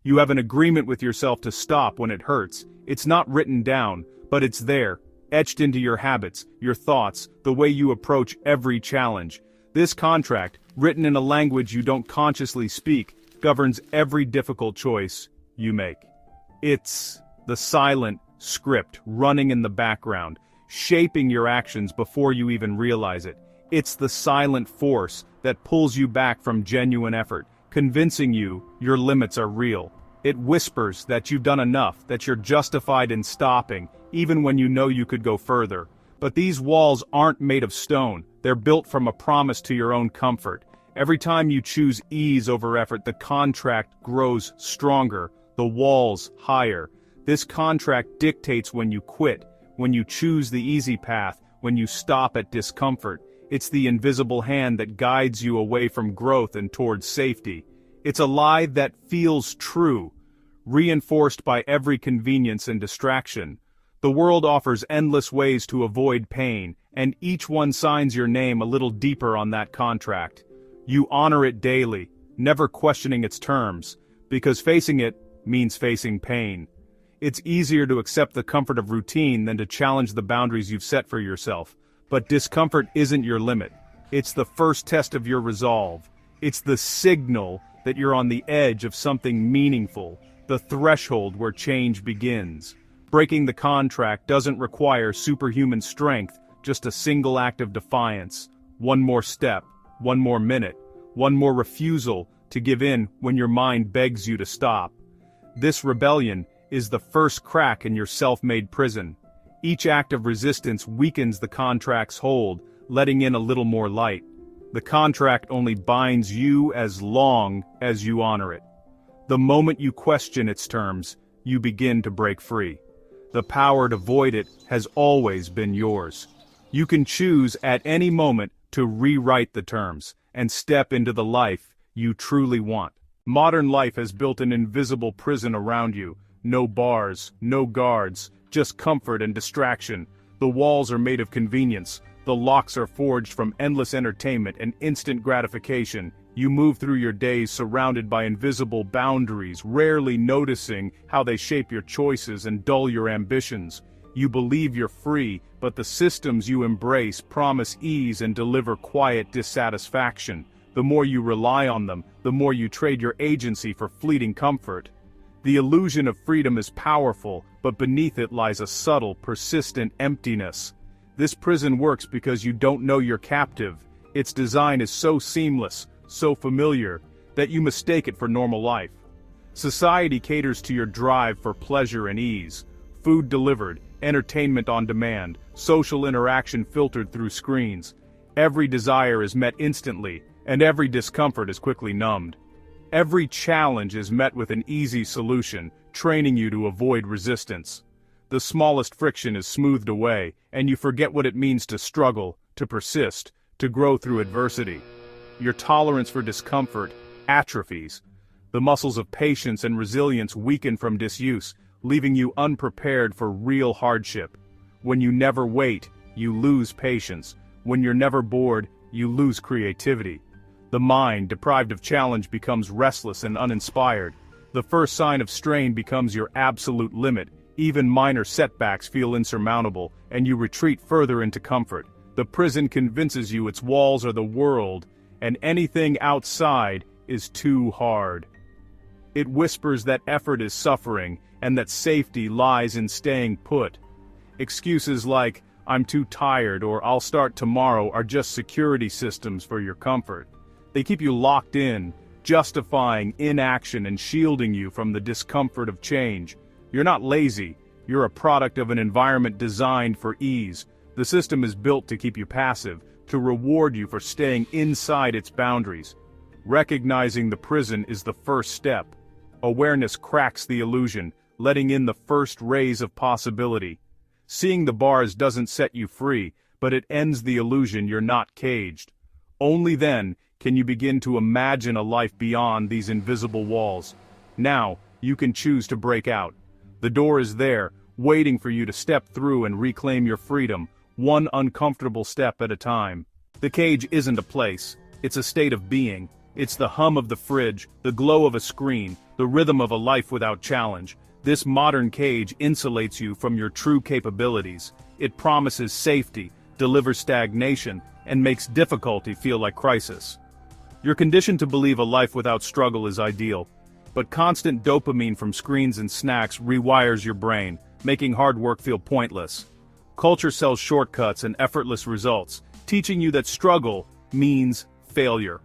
You have an agreement with yourself to stop when it hurts. It's not written down, but it's there, etched into your habits, your thoughts, the way you approach every challenge. This contract, written in a language you don't consciously speak, governs every difficult choice you make. It's the silent script running in the background, shaping your actions before you even realize it. It's the silent force that pulls you back from genuine effort, convincing you your limits are real. It whispers that you've done enough, that you're justified in stopping, even when you know you could go further. But these walls aren't made of stone, they're built from a promise to your own comfort. Every time you choose ease over effort, the contract grows stronger, the walls higher. This contract dictates when you quit, when you choose the easy path, when you stop at discomfort. It's the invisible hand that guides you away from growth and towards safety. It's a lie that feels true, reinforced by every convenience and distraction. The world offers endless ways to avoid pain, and each one signs your name a little deeper on that contract. You honor it daily, never questioning its terms, because facing it means facing pain. It's easier to accept the comfort of routine than to challenge the boundaries you've set for yourself. But discomfort isn't your limit. It's the first test of your resolve. It's the signal that you're on the edge of something meaningful, the threshold where change begins. Breaking the contract doesn't require superhuman strength, just a single act of defiance. One more step, one more minute, one more refusal to give in when your mind begs you to stop. This rebellion is the first crack in your self-made prison. Each act of resistance weakens the contract's hold, letting in a little more light. The contract only binds you as long as you honor it. The moment you question its terms, you begin to break free. The power to void it has always been yours. You can choose at any moment to rewrite the terms and step into the life you truly want. Modern life has built an invisible prison around you. No bars, no guards, just comfort and distraction. The walls are made of convenience. The locks are forged from endless entertainment and instant gratification. You move through your days surrounded by invisible boundaries, rarely noticing how they shape your choices and dull your ambitions. You believe you're free, but the systems you embrace promise ease and deliver quiet dissatisfaction. The more you rely on them, the more you trade your agency for fleeting comfort. The illusion of freedom is powerful, but beneath it lies a subtle, persistent emptiness. This prison works because you don't know you're captive. Its design is so seamless, so familiar, that you mistake it for normal life. Society caters to your drive for pleasure and ease. Food delivered, entertainment on demand, social interaction filtered through screens. Every desire is met instantly, and every discomfort is quickly numbed. Every challenge is met with an easy solution, training you to avoid resistance. The smallest friction is smoothed away, and you forget what it means to struggle, to persist, to grow through adversity. Your tolerance for discomfort atrophies. The muscles of patience and resilience weaken from disuse, leaving you unprepared for real hardship. When you never wait, you lose patience. When you're never bored, you lose creativity. The mind, deprived of challenge, becomes restless and uninspired. The first sign of strain becomes your absolute limit. Even minor setbacks feel insurmountable, and you retreat further into comfort. The prison convinces you its walls are the world, and anything outside is too hard. It whispers that effort is suffering, and that safety lies in staying put. Excuses like, "I'm too tired" or "I'll start tomorrow" are just security systems for your comfort. They keep you locked in, justifying inaction and shielding you from the discomfort of change. You're not lazy, you're a product of an environment designed for ease. The system is built to keep you passive, to reward you for staying inside its boundaries. Recognizing the prison is the first step. Awareness cracks the illusion, letting in the first rays of possibility. Seeing the bars doesn't set you free, but it ends the illusion you're not caged. Only then can you begin to imagine a life beyond these invisible walls. Now, you can choose to break out. The door is there, waiting for you to step through and reclaim your freedom, one uncomfortable step at a time. The cage isn't a place, it's a state of being. It's the hum of the fridge, the glow of a screen, the rhythm of a life without challenge. This modern cage insulates you from your true capabilities. It promises safety, delivers stagnation, and makes difficulty feel like crisis. You're conditioned to believe a life without struggle is ideal. But constant dopamine from screens and snacks rewires your brain, making hard work feel pointless. Culture sells shortcuts and effortless results, teaching you that struggle means failure.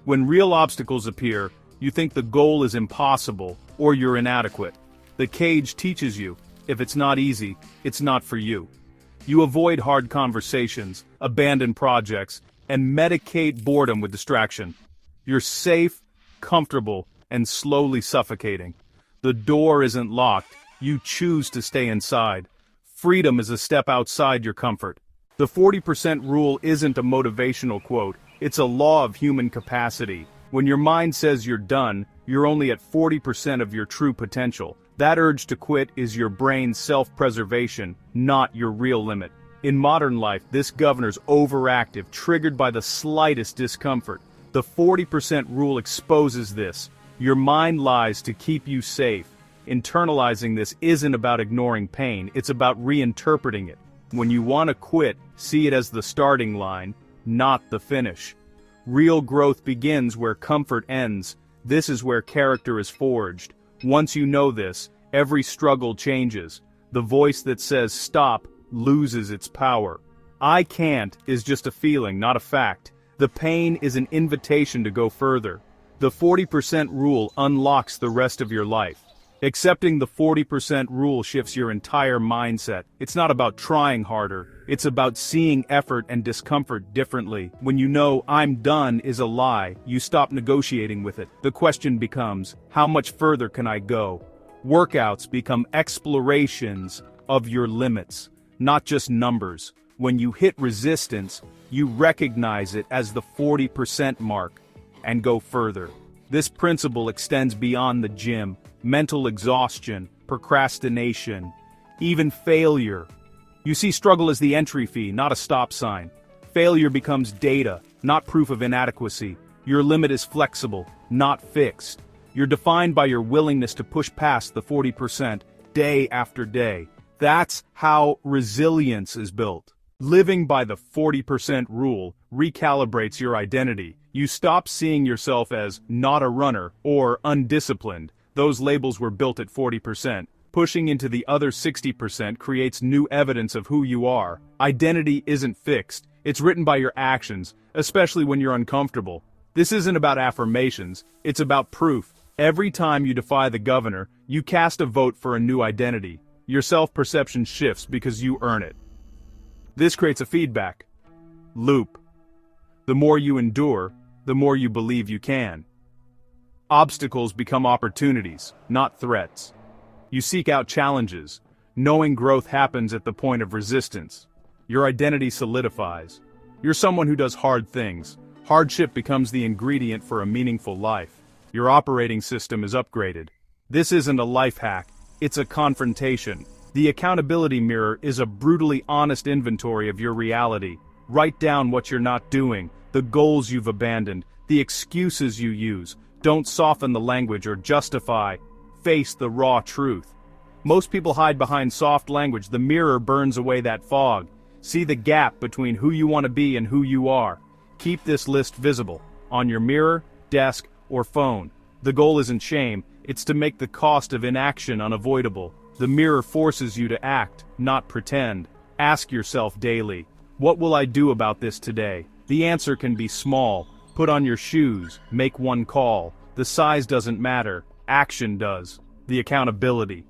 When real obstacles appear, you think the goal is impossible or you're inadequate. The cage teaches you, if it's not easy, it's not for you. You avoid hard conversations, abandon projects, and medicate boredom with distraction. You're safe, comfortable, and slowly suffocating. The door isn't locked, you choose to stay inside. Freedom is a step outside your comfort. The 40% rule isn't a motivational quote, it's a law of human capacity. When your mind says you're done, you're only at 40% of your true potential. That urge to quit is your brain's self-preservation, not your real limit. In modern life, this governor's overactive, triggered by the slightest discomfort. The 40% rule exposes this. Your mind lies to keep you safe. Internalizing this isn't about ignoring pain, it's about reinterpreting it. When you want to quit, see it as the starting line, not the finish. Real growth begins where comfort ends. This is where character is forged. Once you know this, every struggle changes. The voice that says stop loses its power. I can't is just a feeling, not a fact. The pain is an invitation to go further. The 40% rule unlocks the rest of your life. Accepting the 40% rule shifts your entire mindset. It's not about trying harder, it's about seeing effort and discomfort differently. When you know "I'm done" is a lie, you stop negotiating with it. The question becomes, how much further can I go? Workouts become explorations of your limits, not just numbers. When you hit resistance, you recognize it as the 40% mark and go further. This principle extends beyond the gym. Mental exhaustion, procrastination, even failure. You see struggle as the entry fee, not a stop sign. Failure becomes data, not proof of inadequacy. Your limit is flexible, not fixed. You're defined by your willingness to push past the 40% day after day. That's how resilience is built. Living by the 40% rule recalibrates your identity. You stop seeing yourself as not a runner or undisciplined. Those labels were built at 40%. Pushing into the other 60% creates new evidence of who you are. Identity isn't fixed. It's written by your actions, especially when you're uncomfortable. This isn't about affirmations, it's about proof. Every time you defy the governor, you cast a vote for a new identity. Your self-perception shifts because you earn it. This creates a feedback loop. The more you endure, the more you believe you can. Obstacles become opportunities, not threats. You seek out challenges, knowing growth happens at the point of resistance. Your identity solidifies. You're someone who does hard things. Hardship becomes the ingredient for a meaningful life. Your operating system is upgraded. This isn't a life hack, it's a confrontation. The accountability mirror is a brutally honest inventory of your reality. Write down what you're not doing, the goals you've abandoned, the excuses you use. Don't soften the language or justify. Face the raw truth. Most people hide behind soft language. The mirror burns away that fog. See the gap between who you want to be and who you are. Keep this list visible, on your mirror, desk, or phone. The goal isn't shame, it's to make the cost of inaction unavoidable. The mirror forces you to act, not pretend. Ask yourself daily, what will I do about this today? The answer can be small. Put on your shoes, make one call. The size doesn't matter, action does. The accountability.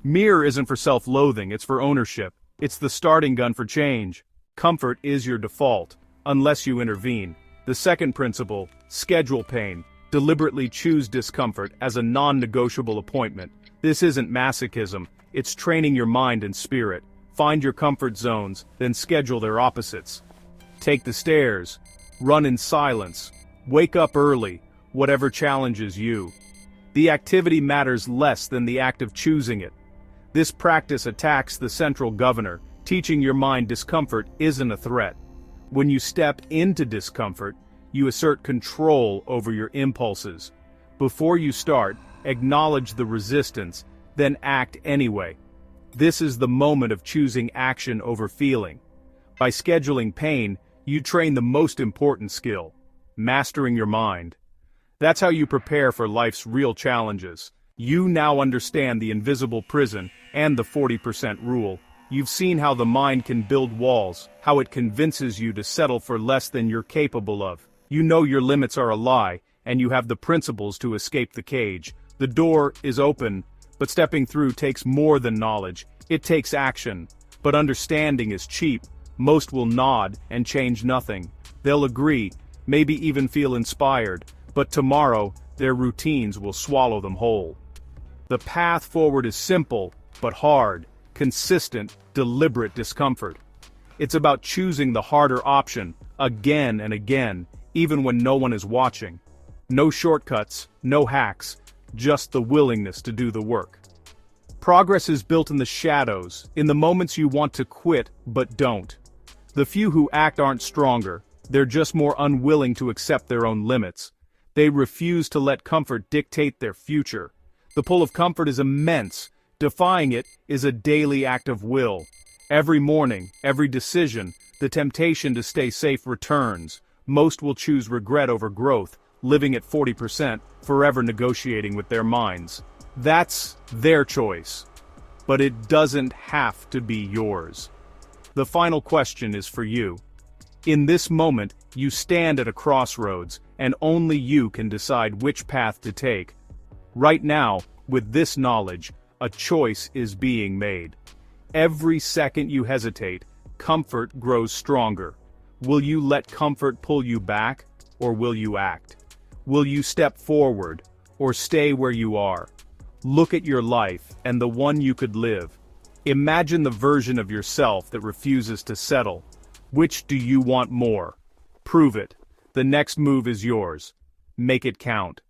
Mirror isn't for self-loathing, it's for ownership. It's the starting gun for change. Comfort is your default, unless you intervene. The second principle, schedule pain. Deliberately choose discomfort as a non-negotiable appointment. This isn't masochism, it's training your mind and spirit. Find your comfort zones, then schedule their opposites. Take the stairs. Run in silence. Wake up early, whatever challenges you. The activity matters less than the act of choosing it. This practice attacks the central governor, teaching your mind discomfort isn't a threat. When you step into discomfort, you assert control over your impulses. Before you start, acknowledge the resistance, then act anyway. This is the moment of choosing action over feeling. By scheduling pain, you train the most important skill, mastering your mind. That's how you prepare for life's real challenges. You now understand the invisible prison and the 40% rule. You've seen how the mind can build walls, how it convinces you to settle for less than you're capable of. You know your limits are a lie, and you have the principles to escape the cage. The door is open, but stepping through takes more than knowledge. It takes action. But understanding is cheap. Most will nod and change nothing. They'll agree, maybe even feel inspired, but tomorrow, their routines will swallow them whole. The path forward is simple, but hard, consistent, deliberate discomfort. It's about choosing the harder option, again and again, even when no one is watching. No shortcuts, no hacks, just the willingness to do the work. Progress is built in the shadows, in the moments you want to quit but don't. The few who act aren't stronger, they're just more unwilling to accept their own limits. They refuse to let comfort dictate their future. The pull of comfort is immense. Defying it is a daily act of will. Every morning, every decision, the temptation to stay safe returns. Most will choose regret over growth, living at 40%, forever negotiating with their minds. That's their choice. But it doesn't have to be yours. The final question is for you. In this moment, you stand at a crossroads, and only you can decide which path to take. Right now, with this knowledge, a choice is being made. Every second you hesitate, comfort grows stronger. Will you let comfort pull you back, or will you act? Will you step forward, or stay where you are? Look at your life and the one you could live. Imagine the version of yourself that refuses to settle. Which do you want more? Prove it. The next move is yours. Make it count.